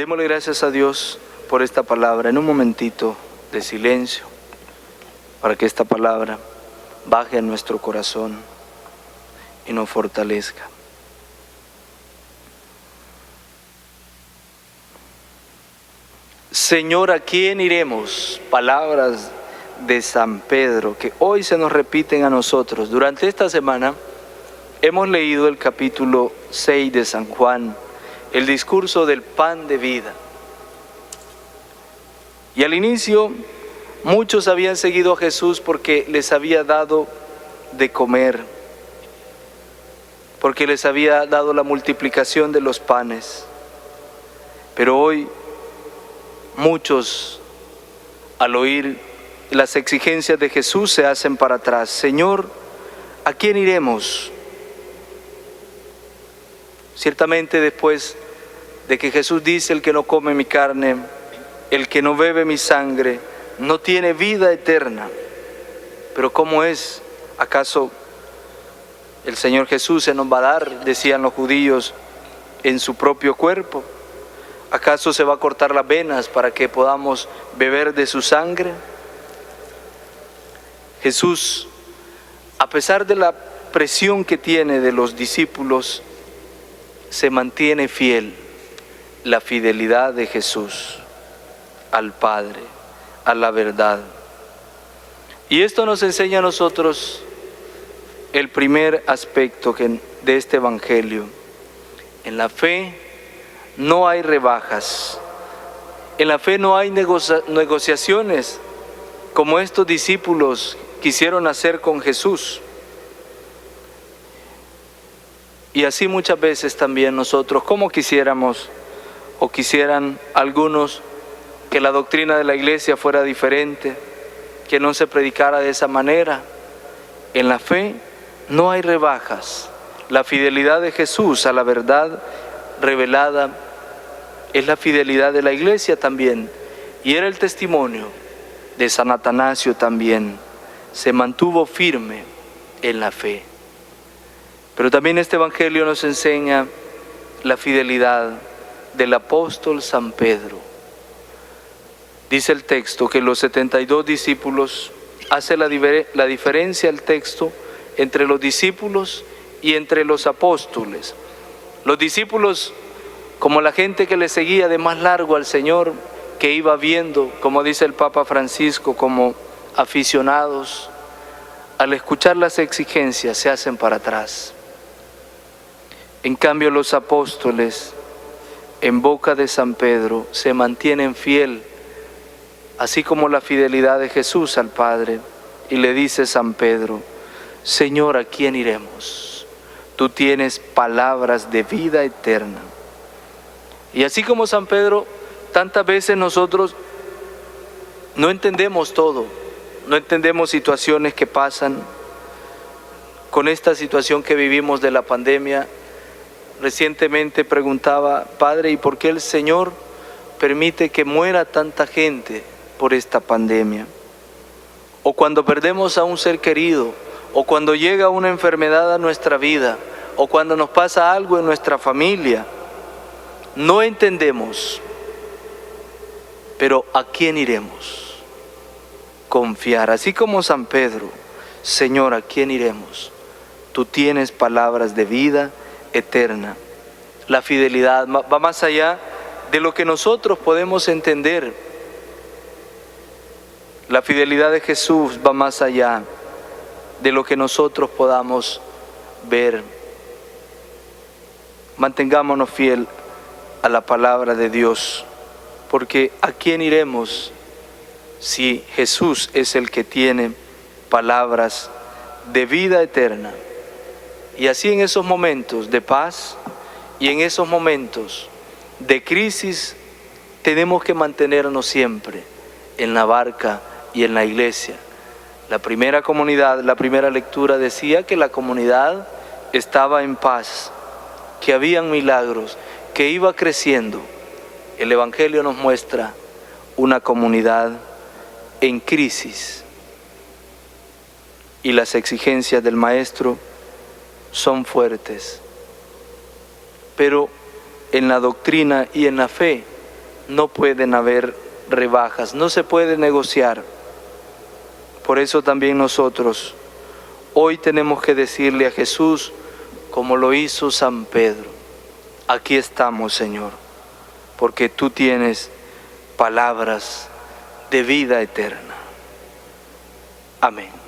Démosle gracias a Dios por esta palabra en un momentito de silencio, para que esta palabra baje a nuestro corazón y nos fortalezca. Señor, ¿a quién iremos? Palabras de San Pedro que hoy se nos repiten a nosotros. Durante esta semana hemos leído el capítulo 6 de San Juan, el discurso del pan de vida. Y al inicio muchos habían seguido a Jesús porque les había dado de comer, porque les había dado la multiplicación de los panes. Pero hoy muchos, al oír las exigencias de Jesús, se hacen para atrás. Señor, ¿a quién iremos? Ciertamente después de que Jesús dice: el que no come mi carne, el que no bebe mi sangre, no tiene vida eterna. Pero ¿cómo es? ¿Acaso el Señor Jesús se nos va a dar, decían los judíos, en su propio cuerpo? ¿Acaso se va a cortar las venas para que podamos beber de su sangre? Jesús, a pesar de la presión que tiene de los discípulos, se mantiene fiel. La fidelidad de Jesús al Padre, a la verdad. Y esto nos enseña a nosotros el primer aspecto de este Evangelio. En la fe no hay rebajas, en la fe no hay negociaciones como estos discípulos quisieron hacer con Jesús. Y así muchas veces también nosotros, como quisiéramos o quisieran algunos que la doctrina de la iglesia fuera diferente, que no se predicara de esa manera. En la fe no hay rebajas. La fidelidad de Jesús a la verdad revelada es la fidelidad de la iglesia también, y era el testimonio de San Atanasio también. Se mantuvo firme en la fe. Pero también este Evangelio nos enseña la fidelidad del apóstol San Pedro. Dice el texto que los 72 discípulos, hace la diferencia el texto entre los discípulos y entre los apóstoles. Los discípulos, como la gente que le seguía de más largo al Señor, que iba viendo, como dice el Papa Francisco, como aficionados, al escuchar las exigencias se hacen para atrás. En cambio, los apóstoles, en boca de San Pedro, se mantienen fiel, así como la fidelidad de Jesús al Padre. Y le dice San Pedro: Señor, ¿a quién iremos? Tú tienes palabras de vida eterna. Y así como San Pedro, tantas veces nosotros no entendemos todo, no entendemos situaciones que pasan. Con esta situación que vivimos de la pandemia, recientemente preguntaba: Padre, ¿y por qué el Señor permite que muera tanta gente por esta pandemia? O cuando perdemos a un ser querido, o cuando llega una enfermedad a nuestra vida, o cuando nos pasa algo en nuestra familia, no entendemos. Pero ¿a quién iremos? Confiar, así como San Pedro. Señor, ¿a quién iremos? Tú tienes palabras de vida eterna. La fidelidad va más allá de lo que nosotros podemos entender. La fidelidad de Jesús va más allá de lo que nosotros podamos ver. Mantengámonos fiel a la palabra de Dios, porque ¿a quién iremos si Jesús es el que tiene palabras de vida eterna? Y así en esos momentos de paz y en esos momentos de crisis tenemos que mantenernos siempre en la barca y en la iglesia. La primera comunidad, la primera lectura decía que la comunidad estaba en paz, que habían milagros, que iba creciendo. El Evangelio nos muestra una comunidad en crisis y las exigencias del Maestro son fuertes. Pero en la doctrina y en la fe no pueden haber rebajas, no se puede negociar. Por eso también nosotros hoy tenemos que decirle a Jesús, como lo hizo San Pedro: aquí estamos, Señor, porque tú tienes palabras de vida eterna. Amén.